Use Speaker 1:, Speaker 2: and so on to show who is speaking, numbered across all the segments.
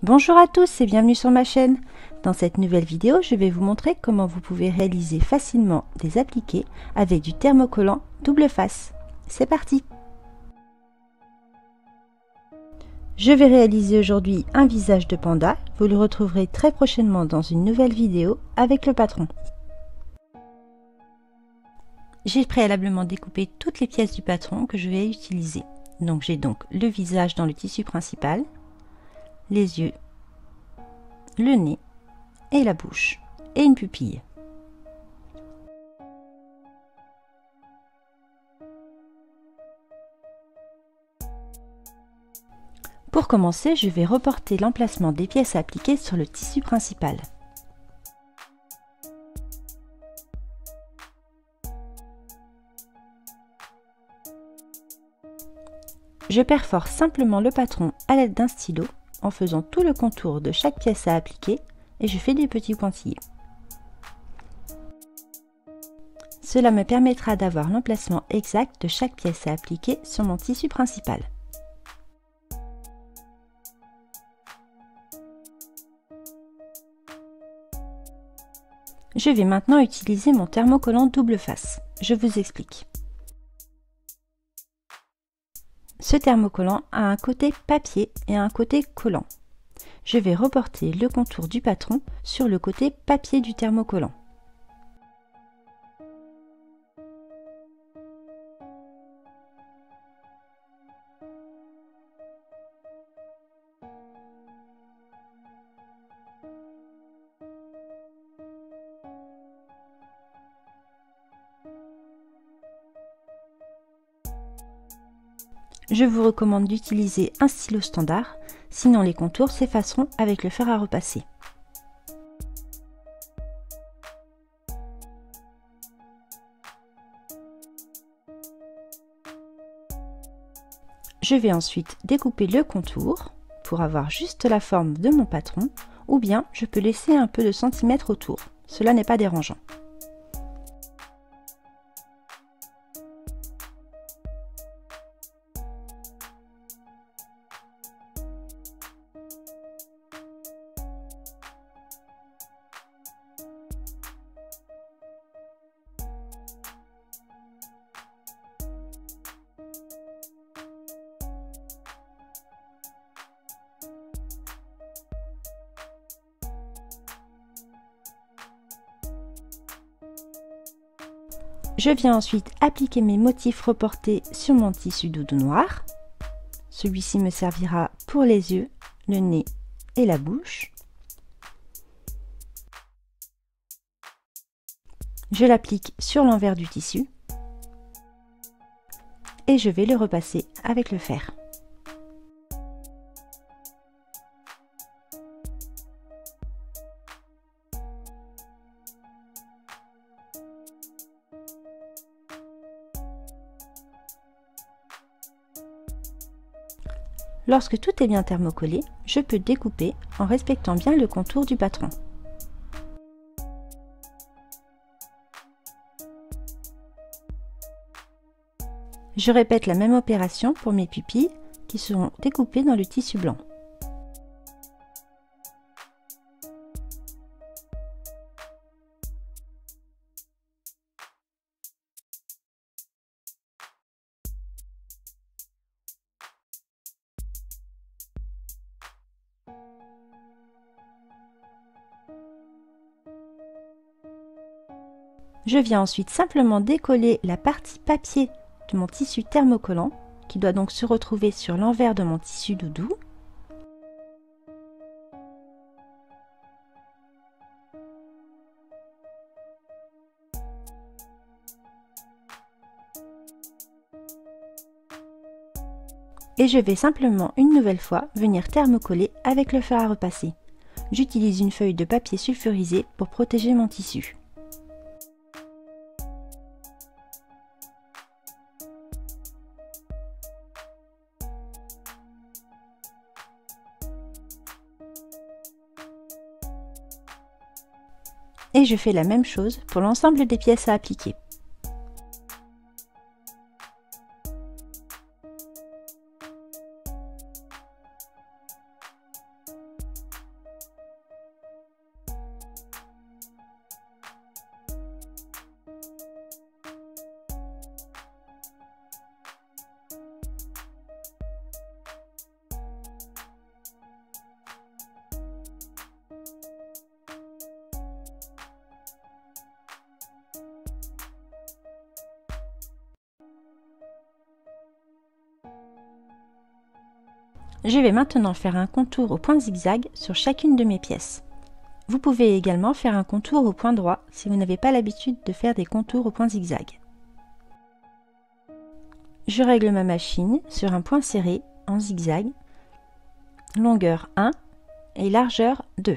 Speaker 1: Bonjour à tous et bienvenue sur ma chaîne. Dans cette nouvelle vidéo, je vais vous montrer comment vous pouvez réaliser facilement des appliqués avec du thermocollant double face. C'est parti! Je vais réaliser aujourd'hui un visage de panda. Vous le retrouverez très prochainement dans une nouvelle vidéo avec le patron. J'ai préalablement découpé toutes les pièces du patron que je vais utiliser. Donc j'ai le visage dans le tissu principal, les yeux, le nez et la bouche et une pupille. Pour commencer, je vais reporter l'emplacement des pièces à appliquer sur le tissu principal. Je perfore simplement le patron à l'aide d'un stylo en faisant tout le contour de chaque pièce à appliquer et je fais des petits pointillés. Cela me permettra d'avoir l'emplacement exact de chaque pièce à appliquer sur mon tissu principal. Je vais maintenant utiliser mon thermocollant double face. Je vous explique. Ce thermocollant a un côté papier et un côté collant. Je vais reporter le contour du patron sur le côté papier du thermocollant. Je vous recommande d'utiliser un stylo standard, sinon les contours s'effaceront avec le fer à repasser. Je vais ensuite découper le contour pour avoir juste la forme de mon patron, ou bien je peux laisser un peu de centimètres autour, cela n'est pas dérangeant. Je viens ensuite appliquer mes motifs reportés sur mon tissu doudou noir. Celui-ci me servira pour les yeux, le nez et la bouche. Je l'applique sur l'envers du tissu et je vais le repasser avec le fer. Lorsque tout est bien thermocollé, je peux découper en respectant bien le contour du patron. Je répète la même opération pour mes pupilles qui seront découpées dans le tissu blanc. Je viens ensuite simplement décoller la partie papier de mon tissu thermocollant qui doit donc se retrouver sur l'envers de mon tissu doudou. Et je vais simplement une nouvelle fois venir thermocoller avec le fer à repasser. J'utilise une feuille de papier sulfurisé pour protéger mon tissu. Et je fais la même chose pour l'ensemble des pièces à appliquer. Je vais maintenant faire un contour au point zigzag sur chacune de mes pièces. Vous pouvez également faire un contour au point droit si vous n'avez pas l'habitude de faire des contours au point zigzag. Je règle ma machine sur un point serré en zigzag, longueur 1 et largeur 2.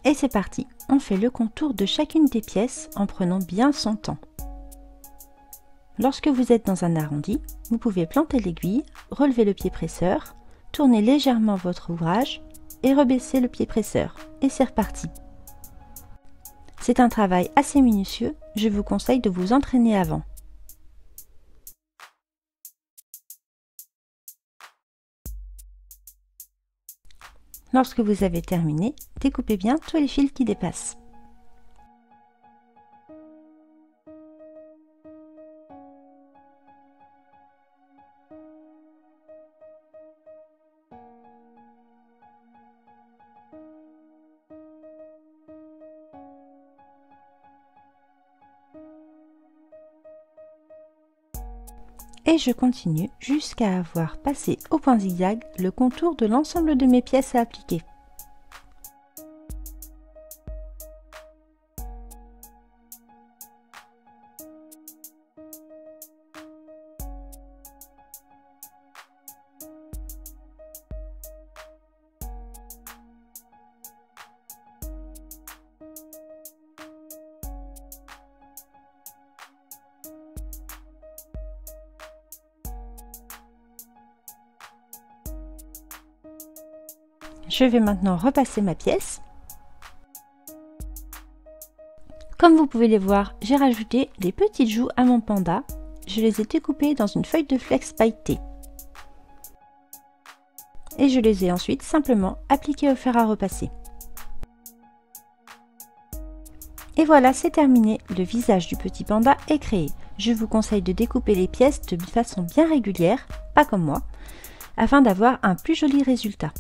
Speaker 1: Et c'est parti, on fait le contour de chacune des pièces en prenant bien son temps. Lorsque vous êtes dans un arrondi, vous pouvez planter l'aiguille, relever le pied presseur, tourner légèrement votre ouvrage et rebaisser le pied presseur. Et c'est reparti. C'est un travail assez minutieux, je vous conseille de vous entraîner avant. Lorsque vous avez terminé, découpez bien tous les fils qui dépassent. Et je continue jusqu'à avoir passé au point zigzag le contour de l'ensemble de mes pièces à appliquer. Je vais maintenant repasser ma pièce. Comme vous pouvez les voir, j'ai rajouté des petites joues à mon panda. Je les ai découpées dans une feuille de flex pailletée. Et je les ai ensuite simplement appliquées au fer à repasser. Et voilà, c'est terminé. Le visage du petit panda est créé. Je vous conseille de découper les pièces de façon bien régulière, pas comme moi, afin d'avoir un plus joli résultat.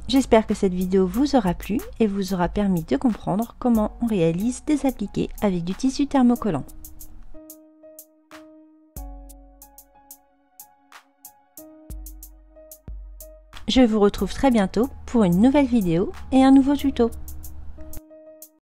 Speaker 1: J'espère que cette vidéo vous aura plu et vous aura permis de comprendre comment on réalise des appliqués avec du tissu thermocollant. Je vous retrouve très bientôt pour une nouvelle vidéo et un nouveau tuto.